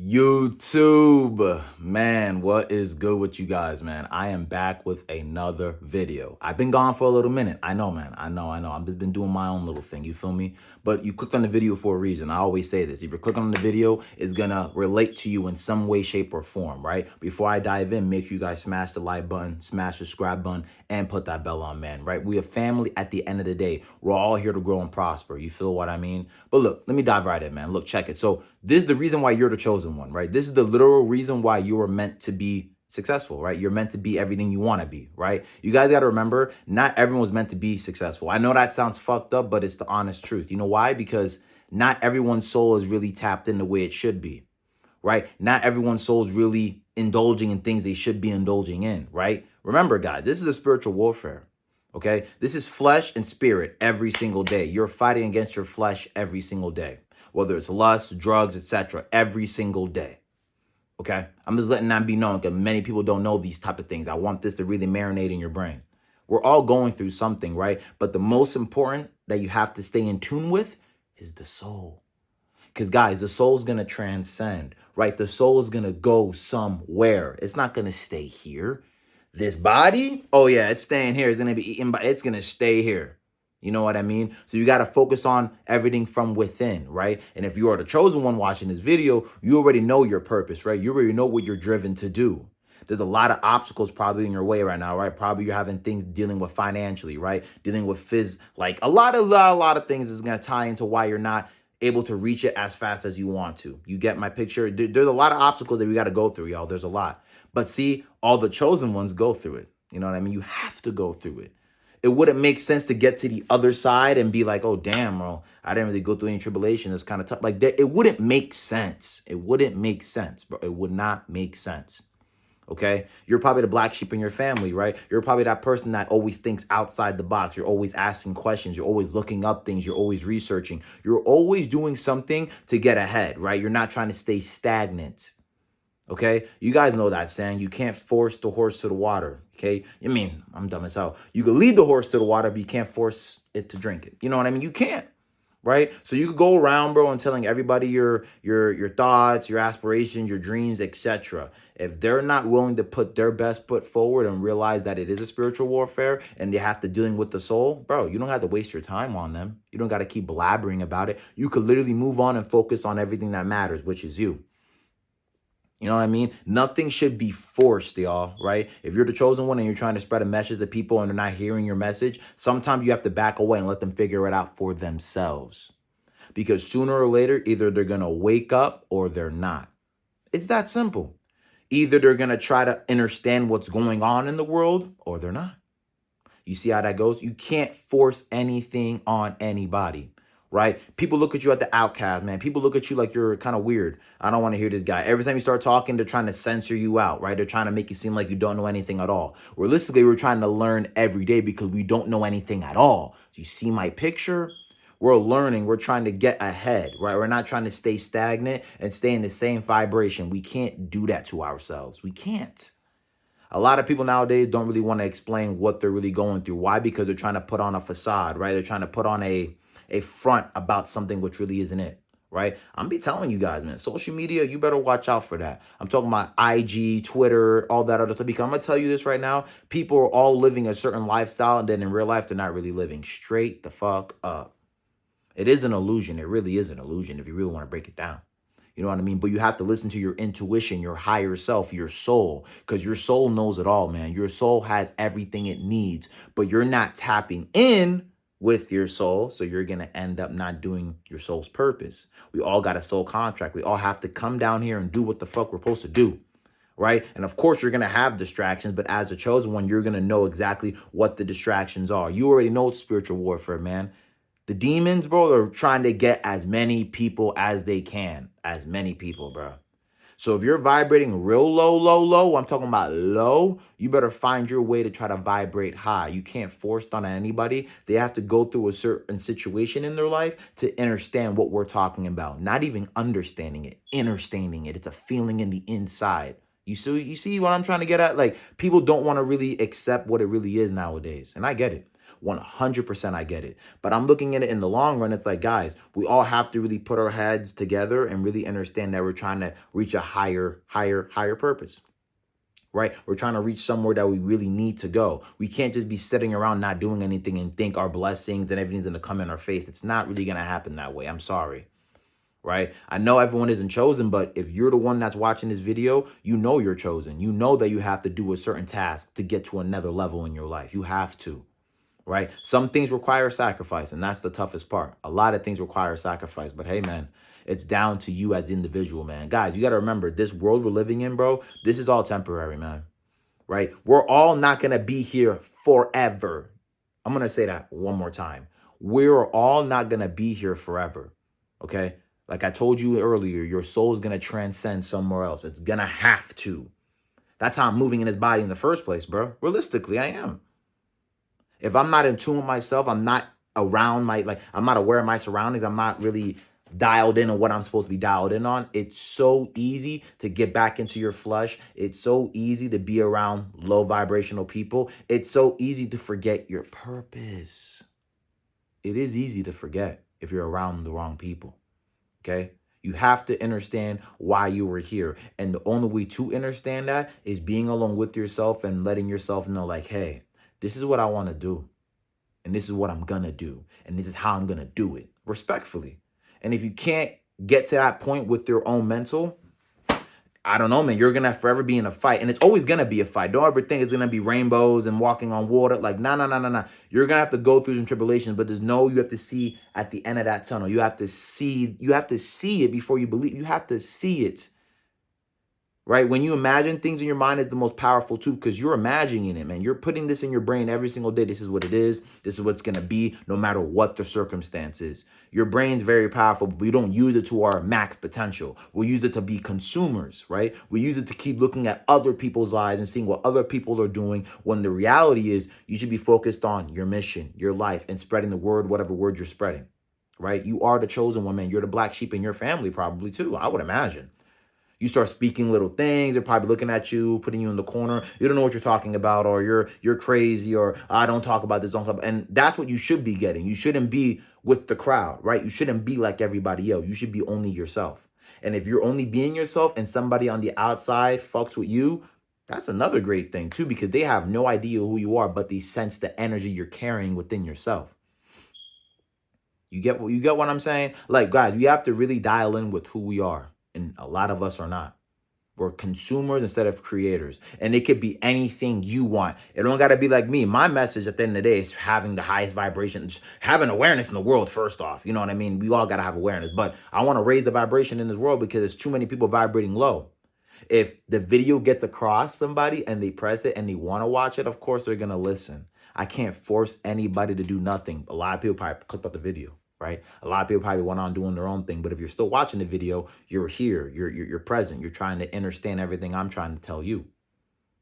YouTube, man, what is good with you guys, man? I am back with another video. I've been gone for a little minute. I know, man. I know. I've just been doing my own little thing. You feel me? But you clicked on the video for a reason. I always say this. If you're clicking on the video, it's gonna relate to you in some way, shape, or form, right? Before I dive in, make sure you guys smash the like button, smash the subscribe button, and put that bell on, man, right? We a family at the end of the day. We're all here to grow and prosper. You feel what I mean? But look, let me dive right in, man. Look, check it. So this is the reason why you're the chosen one, right? This is the literal reason why you were meant to be successful, right? You're meant to be everything you want to be, right? You guys got to remember, not everyone's meant to be successful. I know that sounds fucked up, but it's the honest truth. You know why? Because not everyone's soul is really tapped in the way it should be, right? Not everyone's soul is really indulging in things they should be indulging in, right? Remember, guys, this is a spiritual warfare, okay? This is flesh and spirit every single day. You're fighting against your flesh every single day, whether it's lust, drugs, etc., every single day. Okay, I'm just letting that be known because many people don't know these type of things. I want this to really marinate in your brain. We're all going through something, right? But the most important that you have to stay in tune with is the soul. Because guys, the soul's going to transcend, right? The soul is going to go somewhere. It's not going to stay here. This body, oh yeah, it's staying here. It's going to be eaten by, it's going to stay here. You know what I mean? So you got to focus on everything from within, right? And if you are the chosen one watching this video, you already know your purpose, right? You already know what you're driven to do. There's a lot of obstacles probably in your way right now, right? Probably you're having things dealing with financially, right? Dealing with like a lot of things is going to tie into why you're not able to reach it as fast as you want to. You get my picture? There's a lot of obstacles that we got to go through, y'all. There's a lot. But see, all the chosen ones go through it. You know what I mean? You have to go through it. It wouldn't make sense to get to the other side and be like, oh, damn, bro, I didn't really go through any tribulation. It's kind of tough. Like, it wouldn't make sense. It wouldn't make sense, bro. It would not make sense. Okay? You're probably the black sheep in your family, right? You're probably that person that always thinks outside the box. You're always asking questions. You're always looking up things. You're always researching. You're always doing something to get ahead, right? You're not trying to stay stagnant. Okay, you guys know that saying, you can't force the horse to the water. Okay, I mean, I'm dumb as hell. You can lead the horse to the water, but you can't force it to drink it. You know what I mean? You can't, right? So you could go around, bro, and telling everybody your thoughts, your aspirations, your dreams, etc. If they're not willing to put their best foot forward and realize that it is a spiritual warfare and they have to dealing with the soul, bro, you don't have to waste your time on them. You don't got to keep blabbering about it. You could literally move on and focus on everything that matters, which is you. You know what I mean? Nothing should be forced, y'all, right? If you're the chosen one and you're trying to spread a message to people and they're not hearing your message, sometimes you have to back away and let them figure it out for themselves. Because sooner or later, either they're going to wake up or they're not. It's that simple. Either they're going to try to understand what's going on in the world or they're not. You see how that goes? You can't force anything on anybody. Right? People look at you at the outcast, man. People look at you like you're kind of weird. I don't want to hear this guy. Every time you start talking, they're trying to censor you out, right? They're trying to make you seem like you don't know anything at all. Realistically, we're trying to learn every day because we don't know anything at all. You see my picture? We're learning. We're trying to get ahead, right? We're not trying to stay stagnant and stay in the same vibration. We can't do that to ourselves. We can't. A lot of people nowadays don't really want to explain what they're really going through. Why? Because they're trying to put on a facade, right? They're trying to put on a front about something which really isn't it, right? I'm be telling you guys, man, social media, you better watch out for that. I'm talking about IG, Twitter, all that other stuff. Because I'm going to tell you this right now. People are all living a certain lifestyle, and then in real life, they're not really living. Straight the fuck up. It is an illusion. It really is an illusion if you really want to break it down. You know what I mean? But you have to listen to your intuition, your higher self, your soul, because your soul knows it all, man. Your soul has everything it needs, but you're not tapping in with your soul, so you're going to end up not doing your soul's purpose. We all got a soul contract. We all have to come down here and do what the fuck we're supposed to do, right? And of course, you're going to have distractions, but as a chosen one, you're going to know exactly what the distractions are. You already know it's spiritual warfare, man. The demons, bro, are trying to get as many people as they can. As many people, bro. So if you're vibrating real low, I'm talking about low, you better find your way to try to vibrate high. You can't force it on anybody. They have to go through a certain situation in their life to understand what we're talking about. Not even understanding it, understanding it. It's a feeling in the inside. You see what I'm trying to get at? Like, people don't want to really accept what it really is nowadays. And I get it. 100% I get it. But I'm looking at it in the long run. It's like, guys, we all have to really put our heads together and really understand that we're trying to reach a higher purpose. Right? We're trying to reach somewhere that we really need to go. We can't just be sitting around not doing anything and think our blessings and everything's going to come in our face. It's not really going to happen that way. I'm sorry. Right? I know everyone isn't chosen, but if you're the one that's watching this video, you know you're chosen. You know that you have to do a certain task to get to another level in your life. You have to. Right? Some things require sacrifice, and that's the toughest part. A lot of things require sacrifice, but hey, man, it's down to you as the individual, man. Guys, you got to remember, this world we're living in, bro, this is all temporary, man. Right? We're all not going to be here forever. I'm going to say that one more time. We're all not going to be here forever. Okay? Like I told you earlier, your soul is going to transcend somewhere else. It's going to have to. That's how I'm moving in this body in the first place, bro. Realistically, I am. If I'm not in tune with myself, I'm not around I'm not aware of my surroundings. I'm not really dialed in on what I'm supposed to be dialed in on. It's so easy to get back into your flesh. It's so easy to be around low vibrational people. It's so easy to forget your purpose. It is easy to forget if you're around the wrong people. Okay? You have to understand why you were here. And the only way to understand that is being alone with yourself and letting yourself know, like, hey, this is what I want to do. And this is what I'm going to do. And this is how I'm going to do it. Respectfully. And if you can't get to that point with your own mental, I don't know, man, you're going to forever be in a fight. And it's always going to be a fight. Don't ever think it's going to be rainbows and walking on water. Like, no. You're going to have to go through some tribulations, but you have to see at the end of that tunnel. You have to see it before you believe. You have to see it. Right? When you imagine things in your mind is the most powerful too, because you're imagining it, man. You're putting this in your brain every single day. This is what it is. This is what's going to be, no matter what the circumstance is. Your brain's very powerful, but we don't use it to our max potential. We use it to be consumers, right? We use it to keep looking at other people's lives and seeing what other people are doing, when the reality is you should be focused on your mission, your life, and spreading the word, whatever word you're spreading, right? You are the chosen one, man. You're the black sheep in your family probably too, I would imagine. You start speaking little things, they're probably looking at you, putting you in the corner. You don't know what you're talking about, or you're crazy, or I don't talk about this, don't talk about. And that's what you should be getting. You shouldn't be with the crowd, right? You shouldn't be like everybody else. You should be only yourself. And if you're only being yourself and somebody on the outside fucks with you, that's another great thing too, because they have no idea who you are, but they sense the energy you're carrying within yourself. You get what I'm saying? Like, guys, you have to really dial in with who we are. And a lot of us are not. We're consumers instead of creators. And it could be anything you want. It don't got to be like me. My message at the end of the day is having the highest vibrations, having awareness in the world first off. You know what I mean? We all got to have awareness. But I want to raise the vibration in this world because there's too many people vibrating low. If the video gets across somebody and they press it and they want to watch it, of course they're going to listen. I can't force anybody to do nothing. A lot of people probably clicked out the video. Right? A lot of people probably went on doing their own thing, but if you're still watching the video, you're here, you're present, you're trying to understand everything I'm trying to tell you,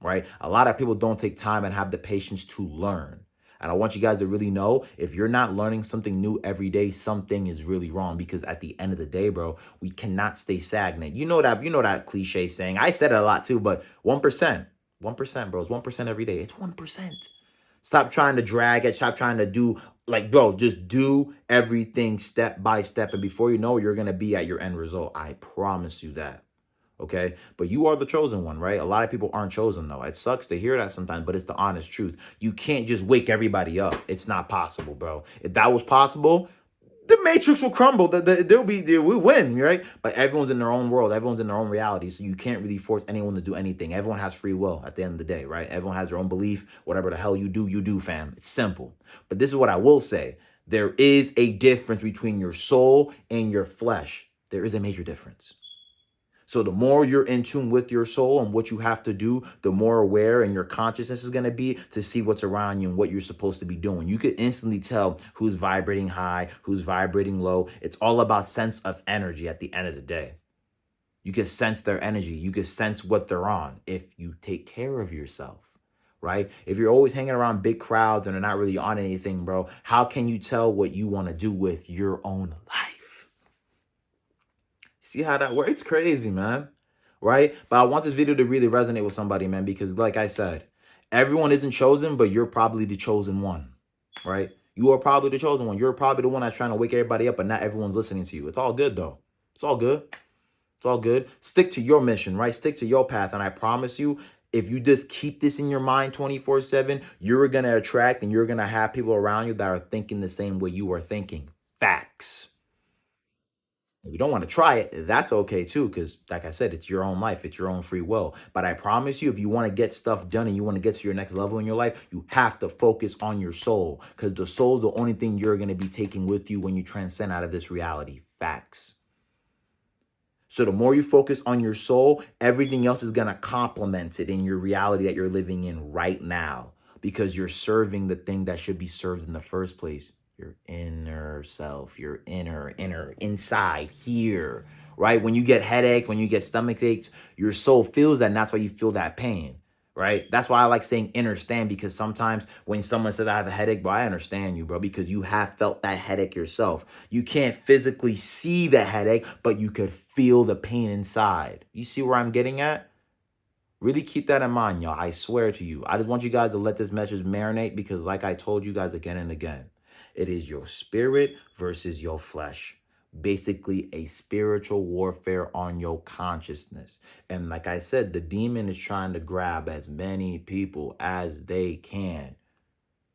right? A lot of people don't take time and have the patience to learn. And I want you guys to really know, if you're not learning something new every day, something is really wrong, because at the end of the day, bro, we cannot stay stagnant. You know that cliche saying. I said it a lot too, but 1%, bro, it's 1% every day. It's 1%. Stop trying to drag it. Stop trying to do, like, bro, just do everything step by step. And before you know it, you're going to be at your end result. I promise you that. Okay. But you are the chosen one, right? A lot of people aren't chosen, though. It sucks to hear that sometimes, but it's the honest truth. You can't just wake everybody up. It's not possible, bro. If that was possible, the matrix will crumble. We win, right? But everyone's in their own world. Everyone's in their own reality. So you can't really force anyone to do anything. Everyone has free will at the end of the day, right? Everyone has their own belief. Whatever the hell you do, fam. It's simple. But this is what I will say. There is a difference between your soul and your flesh. There is a major difference. So the more you're in tune with your soul and what you have to do, the more aware and your consciousness is going to be to see what's around you and what you're supposed to be doing. You could instantly tell who's vibrating high, who's vibrating low. It's all about sense of energy at the end of the day. You can sense their energy. You can sense what they're on if you take care of yourself, right? If you're always hanging around big crowds and they're not really on anything, bro, how can you tell what you want to do with your own life? See how that works? It's crazy, man. Right? But I want this video to really resonate with somebody, man, because like I said, everyone isn't chosen, but you're probably the chosen one. right? You are probably the chosen one. You're probably the one that's trying to wake everybody up, but not everyone's listening to you. It's all good though. It's all good. It's all good. Stick to your mission, right? Stick to your path. And I promise you, if you just keep this in your mind 24/7, you're going to attract and you're going to have people around you that are thinking the same way you are thinking. Facts. If you don't want to try it, that's okay too, because like I said, it's your own life, it's your own free will. But I promise you, if you want to get stuff done and you want to get to your next level in your life, you have to focus on your soul, because the soul is the only thing you're going to be taking with you when you transcend out of this reality. Facts. So the more you focus on your soul, everything else is going to complement it in your reality that you're living in right now, because you're serving the thing that should be served in the first place. Your inner self, your inside here, right? When you get headaches, when you get stomach aches, your soul feels that, and that's why you feel that pain, right? That's why I like saying understand, because sometimes when someone says I have a headache, bro, I understand you, bro, because you have felt that headache yourself. You can't physically see the headache, but you could feel the pain inside. You see where I'm getting at? Really keep that in mind, y'all. I swear to you. I just want you guys to let this message marinate, because like I told you guys again and again, it is your spirit versus your flesh. Basically, a spiritual warfare on your consciousness. And like I said, the demon is trying to grab as many people as they can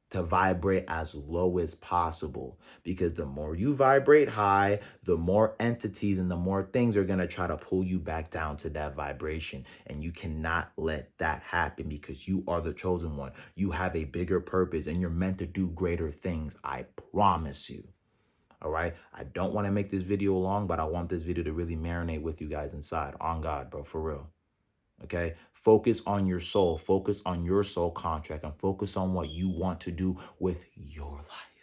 to vibrate as low as possible, because the more you vibrate high, the more entities and the more things are going to try to pull you back down to that vibration, and you cannot let that happen, because you are the chosen one. You have a bigger purpose and you're meant to do greater things. I promise you. All right, I don't want to make this video long, but I want this video to really marinate with you guys inside. On God, bro, for real. Okay, focus on your soul, focus on your soul contract, and focus on what you want to do with your life.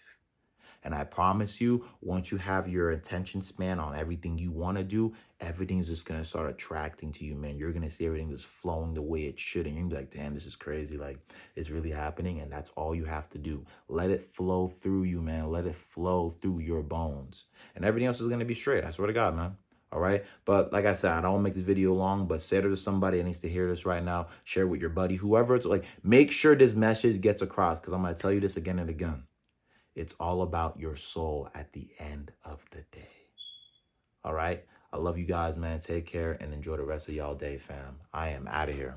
And I promise you, once you have your attention span on everything you want to do, everything's just going to start attracting to you, man. You're going to see everything just flowing the way it should. And you're going to be like, damn, this is crazy. Like, it's really happening. And that's all you have to do. Let it flow through you, man. Let it flow through your bones. And everything else is going to be straight. I swear to God, man. All right. But like I said, I don't want to make this video long, but say it to somebody that needs to hear this right now. Share it with your buddy, whoever it's like. Make sure this message gets across, because I'm going to tell you this again and again. It's all about your soul at the end of the day. All right. I love you guys, man. Take care and enjoy the rest of y'all day, fam. I am out of here.